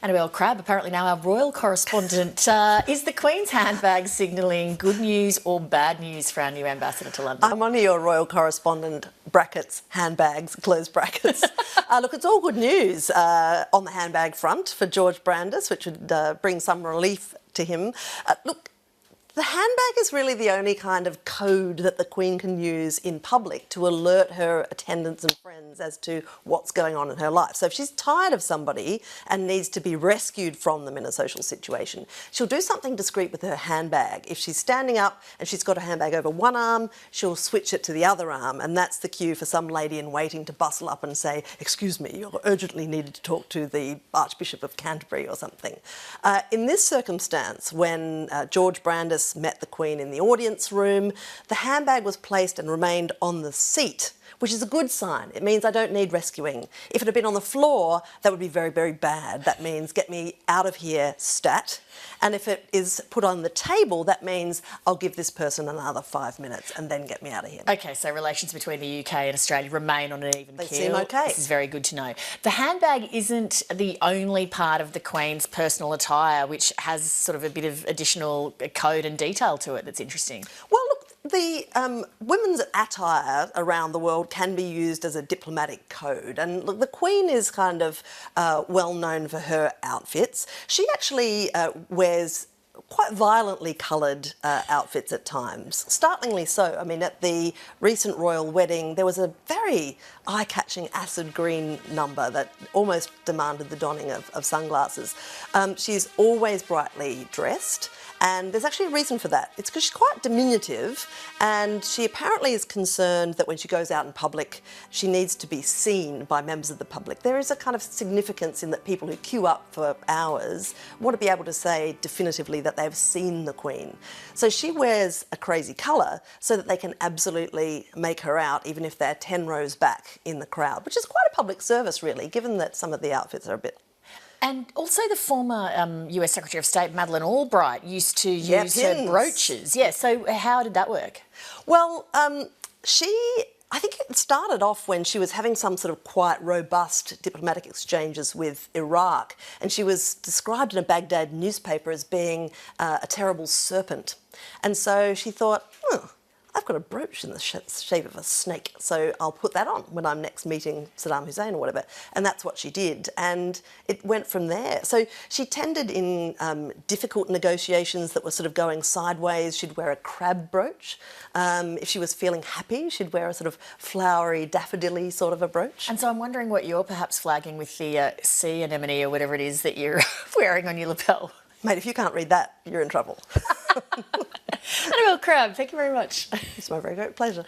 Annabel Crabb, apparently now our royal correspondent. Is the Queen's handbag signalling good news or bad news for our new ambassador to London? I'm only your royal correspondent, brackets, handbags, close brackets. Look, it's all good news on the handbag front for George Brandis, which would bring some relief to him. Look, the handbag is really the only kind of code that the Queen can use in public to alert her attendants and friends as to what's going on in her life. So if she's tired of somebody and needs to be rescued from them in a social situation, she'll do something discreet with her handbag. If she's standing up and she's got her handbag over one arm, she'll switch it to the other arm, and that's the cue for some lady in waiting to bustle up and say, "Excuse me, you're urgently needed to talk to the Archbishop of Canterbury," or something. In this circumstance, when George Brandis met the Queen in the audience room, the handbag was placed and remained on the seat, which is a good sign. It means I don't need rescuing. If it had been on the floor, that would be very, very bad. That means get me out of here, stat. And if it is put on the table, that means I'll give this person another 5 minutes and then get me out of here. Okay, so relations between the UK and Australia remain on an even keel. They seem okay. This is very good to know. The handbag isn't the only part of the Queen's personal attire which has sort of a bit of additional code and detail to it that's interesting. Well, look, the women's attire around the world can be used as a diplomatic code, and look, the Queen is kind of well known for her outfits. She actually wears quite violently coloured outfits at times, startlingly so. I mean, at the recent royal wedding, there was a very eye-catching acid green number that almost demanded the donning of sunglasses. She's always brightly dressed, and there's actually a reason for that. It's because she's quite diminutive, and she apparently is concerned that when she goes out in public, she needs to be seen by members of the public. There is a kind of significance in that people who queue up for hours want to be able to say definitively that they've seen the Queen. So she wears a crazy colour so that they can absolutely make her out, even if they're 10 rows back in the crowd, which is quite a public service, really, given that some of the outfits are a bit... And also the former US Secretary of State, Madeleine Albright, used to use her brooches. Yeah, so how did that work? Well, I think it started off when she was having some sort of quite robust diplomatic exchanges with Iraq, and she was described in a Baghdad newspaper as being a terrible serpent. And so she thought, I've got a brooch in the shape of a snake, so I'll put that on when I'm next meeting Saddam Hussein or whatever. And that's what she did, and it went from there. So she tended in difficult negotiations that were sort of going sideways. She'd wear a crab brooch. If she was feeling happy, she'd wear a sort of flowery, daffodilly sort of a brooch. And so I'm wondering what you're perhaps flagging with the sea anemone or whatever it is that you're wearing on your lapel. Mate, if you can't read that, you're in trouble. Annabel Crabb, thank you very much. It's my very great pleasure.